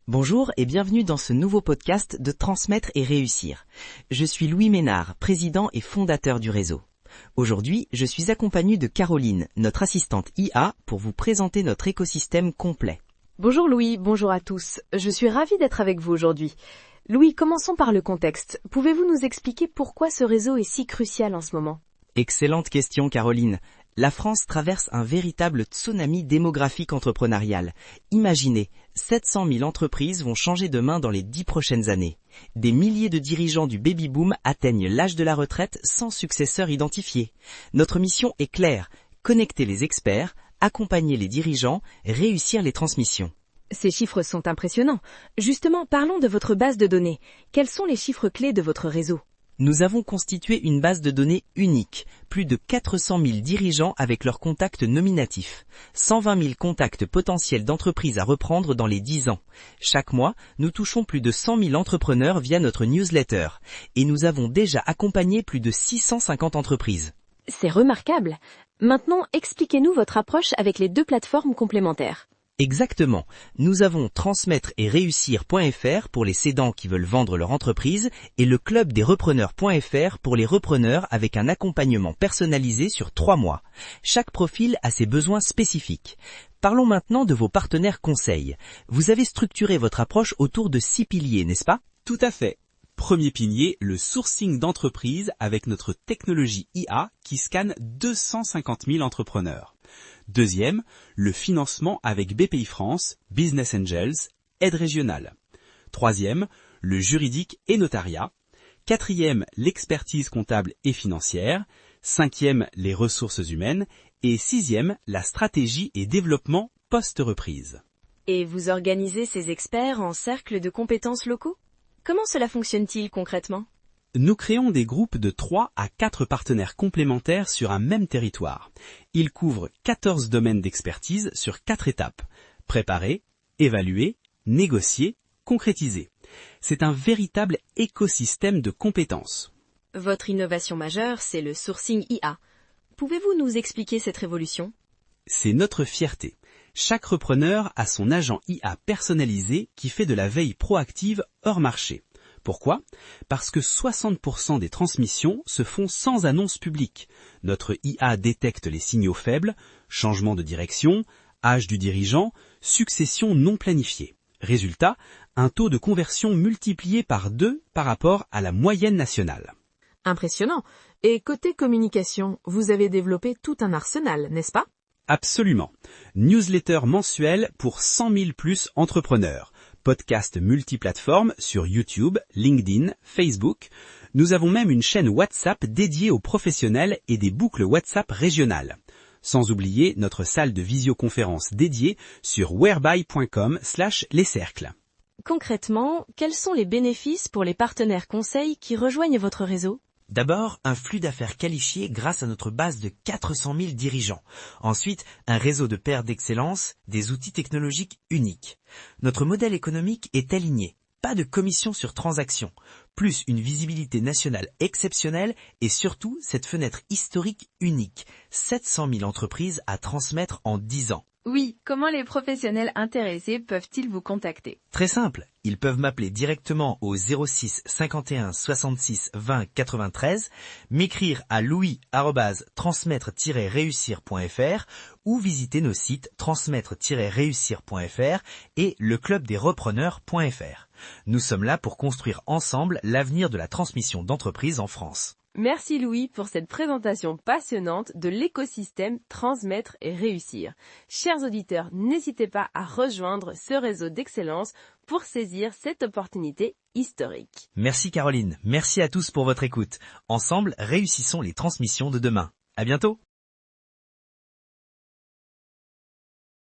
Bonjour et bienvenue dans ce nouveau podcast de Transmettre et Réussir. Je suis Louis Ménard, président et fondateur du réseau. Aujourd'hui, je suis accompagné de Caroline, notre assistante IA, pour vous présenter notre écosystème complet. Bonjour Louis, bonjour à tous. Je suis ravie d'être avec vous aujourd'hui. Louis, commençons par le contexte. Pouvez-vous nous expliquer pourquoi ce réseau est si crucial en ce moment ? Excellente question Caroline. La France traverse un véritable tsunami démographique entrepreneurial. Imaginez, 700 000 entreprises vont changer de main dans les 10 prochaines années. Des milliers de dirigeants du baby-boom atteignent l'âge de la retraite sans successeur identifié. Notre mission est claire, connecter les experts, accompagner les dirigeants, réussir les transmissions. Ces chiffres sont impressionnants. Justement, parlons de votre base de données. Quels sont les chiffres clés de votre réseau ? Nous avons constitué une base de données unique, plus de 400 000 dirigeants avec leurs contacts nominatifs, 120 000 contacts potentiels d'entreprises à reprendre dans les 10 ans. Chaque mois, nous touchons plus de 100 000 entrepreneurs via notre newsletter et nous avons déjà accompagné plus de 650 entreprises. C'est remarquable. Maintenant, expliquez-nous votre approche avec les deux plateformes complémentaires. Exactement. Nous avons transmettre et réussir.fr pour les cédants qui veulent vendre leur entreprise et le club des repreneurs.fr pour les repreneurs avec un accompagnement personnalisé sur 3 mois. Chaque profil a ses besoins spécifiques. Parlons maintenant de vos partenaires conseils. Vous avez structuré votre approche autour de 6 piliers, n'est-ce pas ? Tout à fait. Premier pilier, le sourcing d'entreprise avec notre technologie IA qui scanne 250 000 entrepreneurs. Deuxième, le financement avec BPI France, Business Angels, aide régionale. Troisième, le juridique et notariat. Quatrième, l'expertise comptable et financière. Cinquième, les ressources humaines. Et sixième, la stratégie et développement post-reprise. Et vous organisez ces experts en cercles de compétences locaux ? Comment cela fonctionne-t-il concrètement ? Nous créons des groupes de 3 à 4 partenaires complémentaires sur un même territoire. Ils couvrent 14 domaines d'expertise sur 4 étapes. Préparer, évaluer, négocier, concrétiser. C'est un véritable écosystème de compétences. Votre innovation majeure, c'est le sourcing IA. Pouvez-vous nous expliquer cette révolution ? C'est notre fierté. Chaque repreneur a son agent IA personnalisé qui fait de la veille proactive hors marché. Pourquoi ? Parce que 60% des transmissions se font sans annonce publique. Notre IA détecte les signaux faibles, changement de direction, âge du dirigeant, succession non planifiée. Résultat, un taux de conversion multiplié par 2 par rapport à la moyenne nationale. Impressionnant. Et côté communication, vous avez développé tout un arsenal, n'est-ce pas ? Absolument. Newsletter mensuel pour 100 000 plus entrepreneurs. Podcast multiplateforme sur YouTube, LinkedIn, Facebook. Nous avons même une chaîne WhatsApp dédiée aux professionnels et des boucles WhatsApp régionales. Sans oublier notre salle de visioconférence dédiée sur whereby.com/lescercles. Concrètement, quels sont les bénéfices pour les partenaires conseils qui rejoignent votre réseau ? D'abord, un flux d'affaires qualifié grâce à notre base de 400 000 dirigeants. Ensuite, un réseau de pairs d'excellence, des outils technologiques uniques. Notre modèle économique est aligné. Pas de commission sur transaction, plus une visibilité nationale exceptionnelle et surtout cette fenêtre historique unique. 700 000 entreprises à transmettre en 10 ans. Oui, comment les professionnels intéressés peuvent-ils vous contacter ? Très simple, ils peuvent m'appeler directement au 06 51 66 20 93, m'écrire à louis@transmettre-réussir.fr ou visiter nos sites transmettre-réussir.fr et leclubdesrepreneurs.fr. Nous sommes là pour construire ensemble l'avenir de la transmission d'entreprises en France. Merci Louis pour cette présentation passionnante de l'écosystème Transmettre et Réussir. Chers auditeurs, n'hésitez pas à rejoindre ce réseau d'excellence pour saisir cette opportunité historique. Merci Caroline, merci à tous pour votre écoute. Ensemble, réussissons les transmissions de demain. À bientôt.